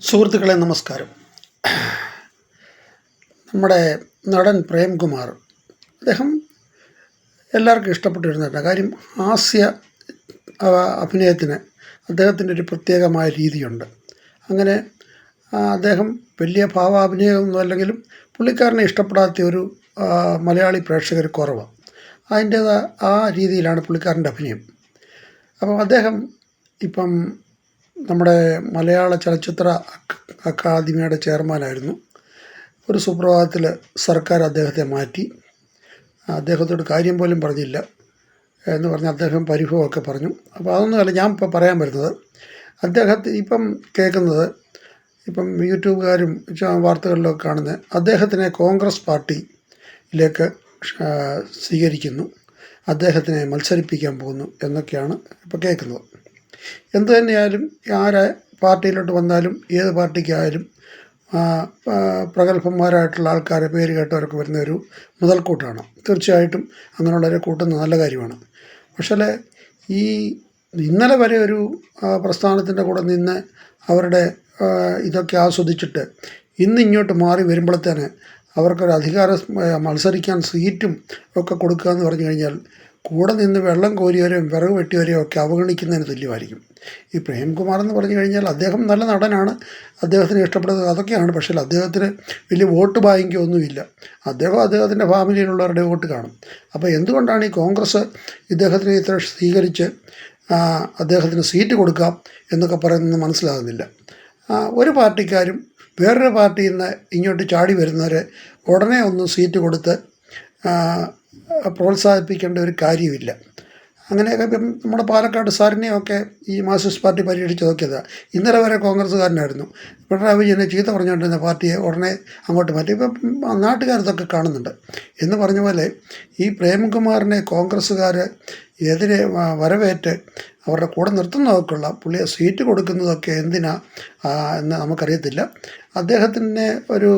സുഹൃത്തുക്കളെ നമസ്കാരം. നമ്മുടെ നടൻ പ്രേംകുമാർ, അദ്ദേഹം എല്ലാവർക്കും ഇഷ്ടപ്പെട്ടിരുന്നതാണ്. കാര്യം ഹാസ്യ അഭിനയത്തിന് അദ്ദേഹത്തിൻ്റെ ഒരു പ്രത്യേകമായ രീതിയുണ്ട്. അങ്ങനെ അദ്ദേഹം വലിയ ഭാവാഭിനയമൊന്നും അല്ലെങ്കിലും പുള്ളിക്കാരനെ ഇഷ്ടപ്പെടാത്ത ഒരു മലയാളി പ്രേക്ഷകർ കുറവാണ്. അതിൻ്റേതായ ആ രീതിയിലാണ് പുള്ളിക്കാരൻ്റെ അഭിനയം. അപ്പം അദ്ദേഹം ഇപ്പം നമ്മുടെ മലയാള ചലച്ചിത്ര അക്കാദമിയുടെ ചെയർമാനായിരുന്നു. ഒരു സുപ്രഭാതത്തിൽ സർക്കാർ അദ്ദേഹത്തെ മാറ്റി. അദ്ദേഹത്തോട് കാര്യം പോലും പറഞ്ഞില്ല എന്ന് പറഞ്ഞ് അദ്ദേഹം പരിഭവമൊക്കെ പറഞ്ഞു. അപ്പോൾ അതൊന്നുമല്ല ഞാൻ ഇപ്പോൾ പറയാൻ വരുന്നത്. അദ്ദേഹത്തെ ഇപ്പം കേൾക്കുന്നത്, ഇപ്പം യൂട്യൂബുകാരും വാർത്തകളിലൊക്കെ കാണുന്നത്, അദ്ദേഹത്തിനെ കോൺഗ്രസ് പാർട്ടിയിലേക്ക് സ്വീകരിക്കുന്നു, അദ്ദേഹത്തിനെ മത്സരിപ്പിക്കാൻ പോകുന്നു എന്നൊക്കെയാണ് ഇപ്പോൾ കേൾക്കുന്നത്. എന്തു തന്നെയായാലും ആരെ പാർട്ടിയിലോട്ട് വന്നാലും ഏത് പാർട്ടിക്കായാലും പ്രഗത്ഭന്മാരായിട്ടുള്ള ആൾക്കാരെ പേര് കേട്ടവരൊക്കെ വരുന്ന ഒരു മുതൽക്കൂട്ടാണ്. തീർച്ചയായിട്ടും അങ്ങനെയുള്ളവരെ കൂട്ടുന്നത് നല്ല കാര്യമാണ്. പക്ഷേ ഈ ഇന്നലെ വരെ ഒരു പ്രസ്ഥാനത്തിൻ്റെ കൂടെ നിന്ന് അവരുടെ ഇതൊക്കെ ആസ്വദിച്ചിട്ട് ഇന്നിങ്ങോട്ട് മാറി വരുമ്പോഴത്തേന് അവർക്കൊരു മത്സരിക്കാൻ സീറ്റും ഒക്കെ കൊടുക്കുക എന്ന് പറഞ്ഞു കഴിഞ്ഞാൽ കൂടെ നിന്ന് വെള്ളം കോരിയവരെയും വിറക് വെട്ടിയവരെയും ഒക്കെ അവഗണിക്കുന്നതിന് തുല്യമായിരിക്കും. ഈ പ്രേംകുമാർ എന്ന് പറഞ്ഞു കഴിഞ്ഞാൽ അദ്ദേഹം നല്ല നടനാണ്, അദ്ദേഹത്തിന് ഇഷ്ടപ്പെടുന്നത് അതൊക്കെയാണ്. പക്ഷേ അദ്ദേഹത്തിന് വലിയ വോട്ട് ബാങ്കിങ് ഒന്നുമില്ല. അദ്ദേഹത്തിൻ്റെ ഫാമിലിയിലുള്ളവരുടെ വോട്ട് കാണും. അപ്പോൾ എന്തുകൊണ്ടാണ് ഈ കോൺഗ്രസ് ഇദ്ദേഹത്തിന് ഇത്ര സ്വീകരിച്ച് അദ്ദേഹത്തിന് സീറ്റ് കൊടുക്കാം എന്നൊക്കെ പറയുന്നത് മനസ്സിലാകുന്നില്ല. ഒരു പാർട്ടിക്കാരും വേറൊരു പാർട്ടിയിൽ നിന്ന് ഇങ്ങോട്ട് ചാടി വരുന്നവരെ ഉടനെ ഒന്ന് സീറ്റ് കൊടുത്ത് പ്രോത്സാഹിപ്പിക്കേണ്ട ഒരു കാര്യമില്ല. അങ്ങനെയൊക്കെ ഇപ്പം നമ്മുടെ പാലക്കാട് സാറിനെയൊക്കെ ഈ മാർക്സിസ്റ്റ് പാർട്ടി പരീക്ഷിച്ച് നോക്കിയതാണ്. ഇന്നലെ വരെ കോൺഗ്രസ്സുകാരനായിരുന്നു. പിണറായി വിജയനെ ചീത്ത പറഞ്ഞുകൊണ്ടിരുന്ന പാർട്ടിയെ ഉടനെ അങ്ങോട്ട് മാറ്റി. ഇപ്പം നാട്ടുകാരതൊക്കെ കാണുന്നുണ്ട്. എന്ന് പറഞ്ഞ പോലെ ഈ പ്രേംകുമാറിനെ കോൺഗ്രസ്സുകാർ എതിരെ വരവേറ്റ് അവരുടെ കൂടെ നിർത്തുന്നതൊക്കെയുള്ള പുള്ളിയെ സീറ്റ് കൊടുക്കുന്നതൊക്കെ എന്തിനാ എന്ന് നമുക്കറിയത്തില്ല. അദ്ദേഹത്തിൻ്റെ ഒരു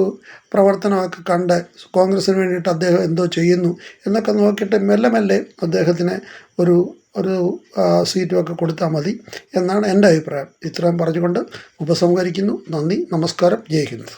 പ്രവർത്തനമൊക്കെ കണ്ട് കോൺഗ്രസ്സിന് വേണ്ടിയിട്ട് അദ്ദേഹം എന്തോ ചെയ്യുന്നു എന്നൊക്കെ നോക്കിയിട്ട് മെല്ലെ മെല്ലെ അദ്ദേഹത്തിന് ഒരു സീറ്റുമൊക്കെ കൊടുത്താൽ മതി എന്നാണ് എൻ്റെ അഭിപ്രായം. ഇത്രയും പറഞ്ഞുകൊണ്ട് ഉപസംഹരിക്കുന്നു. നന്ദി, നമസ്കാരം, ജയ് ഹിന്ദ്.